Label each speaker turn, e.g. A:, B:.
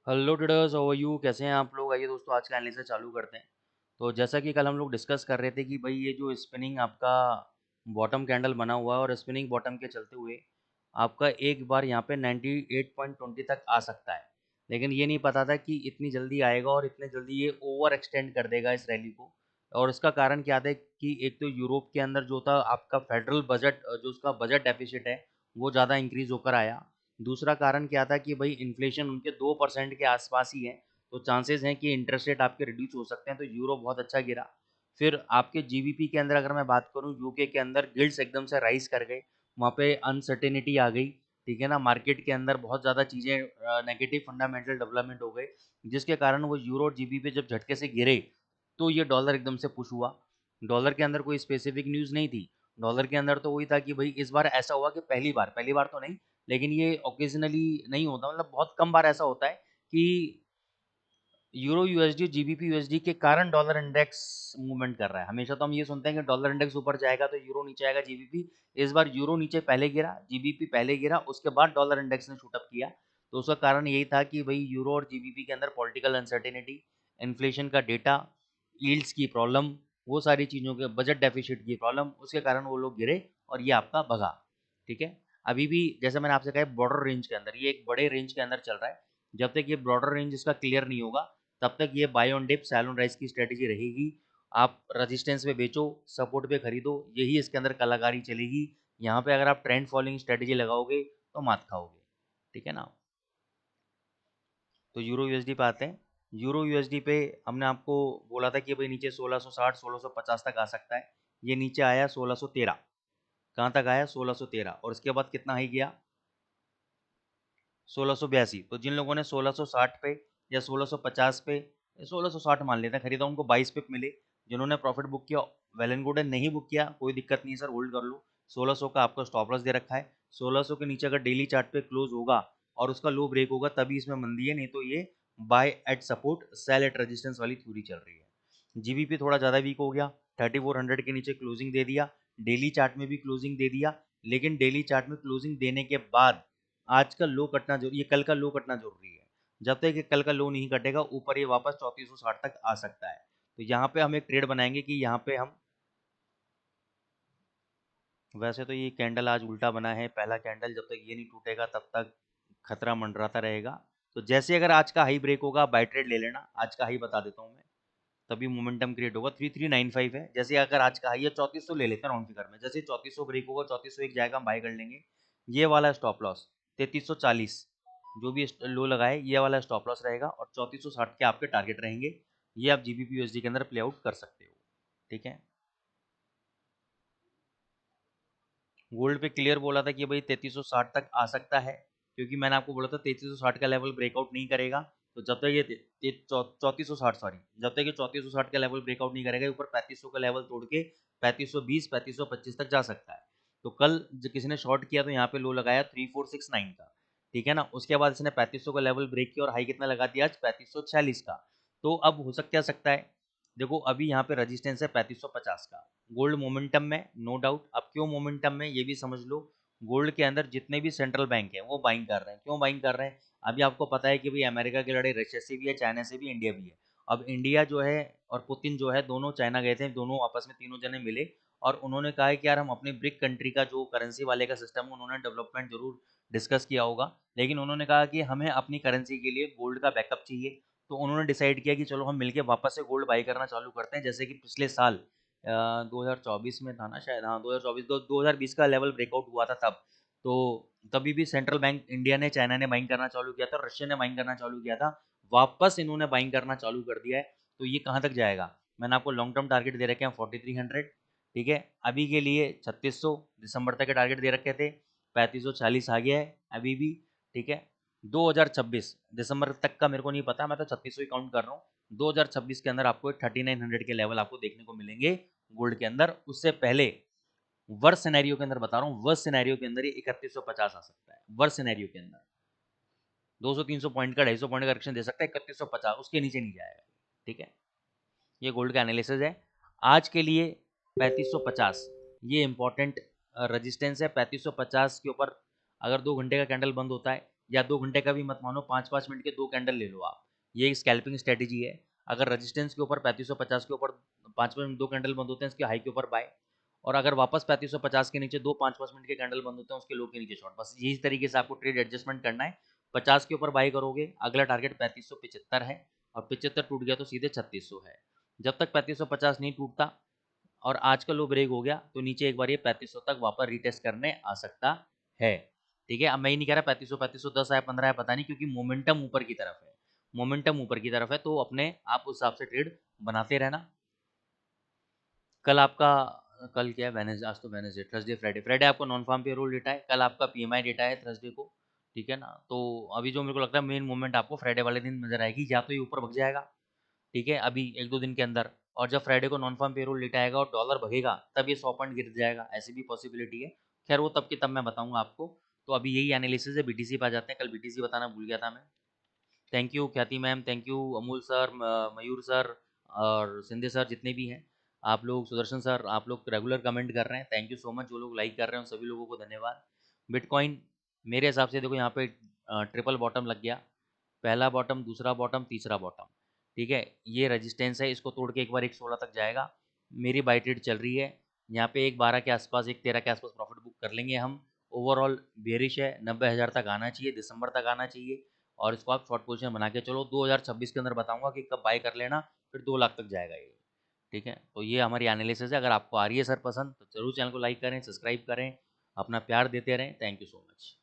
A: Hello traders, how are you? कैसे हैं आप लोग? आइए दोस्तों, आज का एनालिसिस चालू करते हैं। तो जैसा कि कल हम लोग डिस्कस कर रहे थे कि भाई ये जो स्पिनिंग आपका बॉटम कैंडल बना हुआ है और स्पिनिंग बॉटम के चलते हुए आपका एक बार यहाँ पे 98.20 तक आ सकता है। लेकिन ये नहीं पता था कि इतनी जल्दी आएगा और इतने जल्दी ये ओवर एक्सटेंड कर देगा इस रैली को। और इसका कारण क्या था कि एक तो यूरोप के अंदर जो था आपका फेडरल बजट, जो उसका बजट डेफिसिट है, वो ज़्यादा इंक्रीज होकर आया। दूसरा कारण क्या था कि भाई इन्फ्लेशन उनके 2% के आसपास ही है, तो चांसेस हैं कि इंटरेस्ट रेट आपके रिड्यूस हो सकते हैं, तो यूरो बहुत अच्छा गिरा। फिर आपके जीबीपी के अंदर अगर मैं बात करूं, यूके के अंदर गिल्ड्स एकदम से राइज कर गए, वहाँ पे अनसर्टेनिटी आ गई। ठीक है ना, मार्केट के अंदर बहुत ज़्यादा चीज़ें नेगेटिव फंडामेंटल डेवलपमेंट हो गए, जिसके कारण वो यूरो और जीबीपी जब झटके से गिरे तो ये डॉलर एकदम से पुश हुआ। डॉलर के अंदर कोई स्पेसिफिक न्यूज़ नहीं थी। डॉलर के अंदर तो वही था कि भाई इस बार ऐसा हुआ कि पहली बार तो नहीं, लेकिन ये ओकेजनली नहीं होता, मतलब बहुत कम बार ऐसा होता है कि यूरो यूएसडी जीबीपी यूएसडी के कारण डॉलर इंडेक्स मूवमेंट कर रहा है। हमेशा तो हम ये सुनते हैं कि डॉलर इंडेक्स ऊपर जाएगा तो यूरो नीचे आएगा, जीबीपी। इस बार यूरो नीचे पहले गिरा, जीबीपी पहले गिरा, उसके बाद डॉलर इंडेक्स ने शूट अप किया। तो उसका कारण यही था कि भाई यूरो और जीबीपी के अंदर पॉलिटिकल अनसर्टेनिटी, इन्फ्लेशन का डेटा, यील्ड्स की प्रॉब्लम, वो सारी चीज़ों के बजट डेफिसिट की प्रॉब्लम, उसके कारण वो लोग गिरे और ये आपका भगा। ठीक है, अभी भी जैसे मैंने आपसे कहा बॉर्डर रेंज के अंदर, ये एक बड़े रेंज के अंदर चल रहा है। जब तक ये बॉर्डर रेंज इसका क्लियर नहीं होगा तब तक ये buy on dip sell on rise की स्ट्रेटेजी रहेगी। आप रेजिस्टेंस पे बेचो, सपोर्ट पे खरीदो, यही इसके अंदर कलाकारी चलेगी। यहाँ पे अगर आप ट्रेंड फॉलोइंग स्ट्रेटेजी लगाओगे तो मात खाओगे। ठीक है ना। तो यूरो यूएसडी पे आते हैं। यूरो यूएसडी पे हमने आपको बोला था कि भाई नीचे 1660 1650 तक आ सकता है। ये नीचे आया 1613। कहाँ तक आया? 1613। और इसके बाद कितना हाई गया? 1682। तो जिन लोगों ने 1660 पे या 1650 पे, 1660 मान लेते हैं, खरीदा, उनको 22 पिप मिले। जिन्होंने प्रॉफिट बुक किया, वेल एंड गुड है। नहीं बुक किया कोई दिक्कत नहीं है सर, होल्ड कर लो। 1600 का आपका स्टॉप लॉस दे रखा है। 1600 के नीचे अगर डेली चार्ट पे क्लोज होगा और उसका लो ब्रेक होगा तभी इसमें मंदी है, नहीं तो ये buy at support sell at resistance वाली थ्योरी चल रही है। जीबीपी थोड़ा ज़्यादा वीक हो गया, 3400 के नीचे क्लोजिंग दे दिया। डेली चार्ट में भी क्लोजिंग दे दिया, लेकिन डेली चार्ट में क्लोजिंग देने के बाद आज का लो कटना जरूरी, ये कल का लो कटना जरूरी है। जब तक ये कल का लो नहीं कटेगा ऊपर ये वापस 3460 तक आ सकता है। तो यहाँ पे हम एक ट्रेड बनाएंगे कि यहाँ पे हम, वैसे तो ये कैंडल आज उल्टा बना है, पहला कैंडल, जब तक ये नहीं टूटेगा तब तक खतरा मंडराता रहेगा। तो जैसे अगर आज का हाई ब्रेक होगा बाय ट्रेड ले लेना। आज का हाई बता देता हूँ मैं, तभी मोमेंटम क्रिएट होगा। 3395 है। जैसे अगर आज का हाई है 3400 ले लेते हैं राउंड फिगर में, जैसे 3400 ब्रेक होगा 3401 जाएगा, हम बाय कर लेंगे। ये वाला स्टॉप लॉस 3340, जो भी लो लगाए ये वाला स्टॉप लॉस रहेगा, और 3460 के आपके टारगेट रहेंगे। ये आप जीबीपी यूएसडी के अंदर प्ले आउट कर सकते हो। ठीक है। गोल्ड पे क्लियर बोला था कि भाई 3360 तक आ सकता है, क्योंकि मैंने आपको बोला था 3360 का लेवल ब्रेकआउट नहीं करेगा। तो जब तक ये 3460, सॉरी, जब तक ये 3460 का लेवल ब्रेकआउट नहीं करेगा, ऊपर 3500 का लेवल तोड़ के 3520 3525 तक जा सकता है। तो कल किसी ने शॉर्ट किया तो यहाँ पे लो लगाया 3469 का। ठीक है ना। उसके बाद इसने 3500 का लेवल ब्रेक किया और हाई कितना लगा दिया आज? 3546 का। तो अब हो सकता है, देखो अभी यहाँ पे रजिस्टेंस है 3550 का। गोल्ड मोमेंटम में, नो डाउट। अब क्यों मोमेंटम में, ये भी समझ लो। गोल्ड के अंदर जितने भी सेंट्रल बैंक हैं वो बाइंग कर रहे हैं। क्यों बाइंग कर रहे हैं? अभी आपको पता है कि भाई अमेरिका की लड़ाई रशिया से भी है, चाइना से भी, इंडिया भी है। अब इंडिया जो है और पुतिन जो है, दोनों चाइना गए थे, दोनों आपस में तीनों जने मिले और उन्होंने कहा है कि यार हम अपने ब्रिक कंट्री का जो करेंसी वाले का सिस्टम है, उन्होंने डेवलपमेंट जरूर डिस्कस किया होगा, लेकिन उन्होंने कहा कि हमें अपनी करेंसी के लिए गोल्ड का बैकअप चाहिए। तो उन्होंने डिसाइड किया कि चलो हम मिलके वापस से गोल्ड बाई करना चालू करते हैं, जैसे कि पिछले साल 2024 में था ना शायद, हाँ 2024, 2020 का लेवल ब्रेकआउट हुआ था तब। तो तभी भी सेंट्रल बैंक इंडिया ने, चाइना ने बाइंग करना चालू किया था, रशिया ने बाइंग करना चालू किया था। वापस इन्होंने बाइंग करना चालू कर दिया है। तो ये कहाँ तक जाएगा? मैंने आपको लॉन्ग टर्म टारगेट दे रखे हैं 4300। ठीक है, अभी के लिए 3600 दिसंबर तक के टारगेट दे रखे थे, 3540 आ गया है अभी भी। ठीक है, 2026 दिसंबर तक का मेरे को नहीं पता, मैं तो 3600 ही काउंट कर रहा हूँ। 2026 के अंदर आपको 3900 के लेवल आपको देखने को मिलेंगे गोल्ड के अंदर। उससे पहले वर्स्ट सिनेरियो के अंदर बता रहा हूँ, वर्स्ट सिनेरियो के अंदर ये 3150 आ सकता है। वर्स्ट सिनेरियो के अंदर 200-300 पॉइंट का, 250 पॉइंट का करेक्शन दे सकता है, 3150, उसके नीचे नहीं जाएगा। ठीक है, ये गोल्ड का एनालिसिस है आज के लिए। 3550 ये इंपॉर्टेंट रजिस्टेंस है। 3550 के ऊपर अगर 2 घंटे का कैंडल बंद होता है, या 2 घंटे का भी मत मानो, 5-5 मिनट के 2 कैंडल ले लो आप, ये एक स्कैल्पिंग स्ट्रेटजी है। अगर रेजिस्टेंस के ऊपर 3550 के ऊपर 5-5 मिनट 2 कैंडल बंद होते हैं, इसके हाई के ऊपर बाय, और अगर वापस 3550 के नीचे 2 5-5 मिनट के कैंडल बंद होते हैं, उसके लो के नीचे शॉर्ट। बस यही तरीके से आपको ट्रेड एडजस्टमेंट करना है। 50 के ऊपर बाय करोगे, अगला टारगेट 3575 है, और 75 टूट गया तो सीधे 3600 है। जब तक 3550 नहीं टूटता और आज का लो ब्रेक हो गया, तो नीचे एक बार ये 3500 तक वापस रीटेस्ट करने आ सकता है। ठीक है, अब मैं ये नहीं कह रहा 3510 आया, 15 आया, पता नहीं, क्योंकि मोमेंटम ऊपर की तरफ है, मोमेंटम ऊपर की तरफ है, तो अपने आप उस हिसाब से ट्रेड बनाते रहना। कल आपका, कल क्या है, वेडनेसडे, आज तो वेडनेसडे, थर्सडे, फ्राइडे, फ्राइडे आपको नॉन फार्म पेरोल डेटा है, कल आपका पीएमआई डेटा है थर्सडे को। ठीक है ना, तो अभी जो मेरे को लगता है मेन मूवमेंट आपको फ्राइडे वाले दिन नजर आएगी, या तो ये ऊपर भग जाएगा, ठीक है, अभी 1-2 दिन के अंदर, और जब फ्राइडे को नॉन फार्म पेरोल डेटा आएगा और डॉलर भगेगा, तब ये 100 पॉइंट गिर जाएगा, ऐसी भी पॉसिबिलिटी है। खैर वो तब की तब मैं बताऊंगा आपको। तो अभी यही एनालिसिस है, बीटीसी पे आ जाते हैं, कल बीटीसी बताना भूल गया था मैं। थैंक यू ख्याति ma'am, thank you Amul sir, Mayur sir और सिंधे सर, जितने भी हैं आप लोग, सुदर्शन सर, आप लोग रेगुलर कमेंट कर रहे हैं, थैंक यू सो मच। जो लोग लाइक कर रहे हैं उन सभी लोगों को धन्यवाद। बिटकॉइन मेरे हिसाब से देखो, यहाँ पे ट्रिपल बॉटम लग गया, पहला बॉटम, दूसरा बॉटम, तीसरा बॉटम, ठीक है, ये रेजिस्टेंस है, इसको तोड़ के एक बार 116 तक जाएगा। मेरी बाई ट्रेड चल रही है यहाँ पे, 112 के आसपास, 113 के आसपास प्रॉफिट बुक कर लेंगे हम। ओवरऑल बेरिश है, 90,000 तक आना चाहिए, दिसंबर तक आना चाहिए, और इसको आप शॉर्ट पोजीशन बना के चलो। 2026 के अंदर बताऊंगा कि कब बाय कर लेना, फिर 2 लाख तक जाएगा ये। ठीक है, तो ये हमारी एनालिसिस है। अगर आपको आ रही है सर पसंद, तो जरूर चैनल को लाइक करें, सब्सक्राइब करें, अपना प्यार देते रहें। Thank you so much.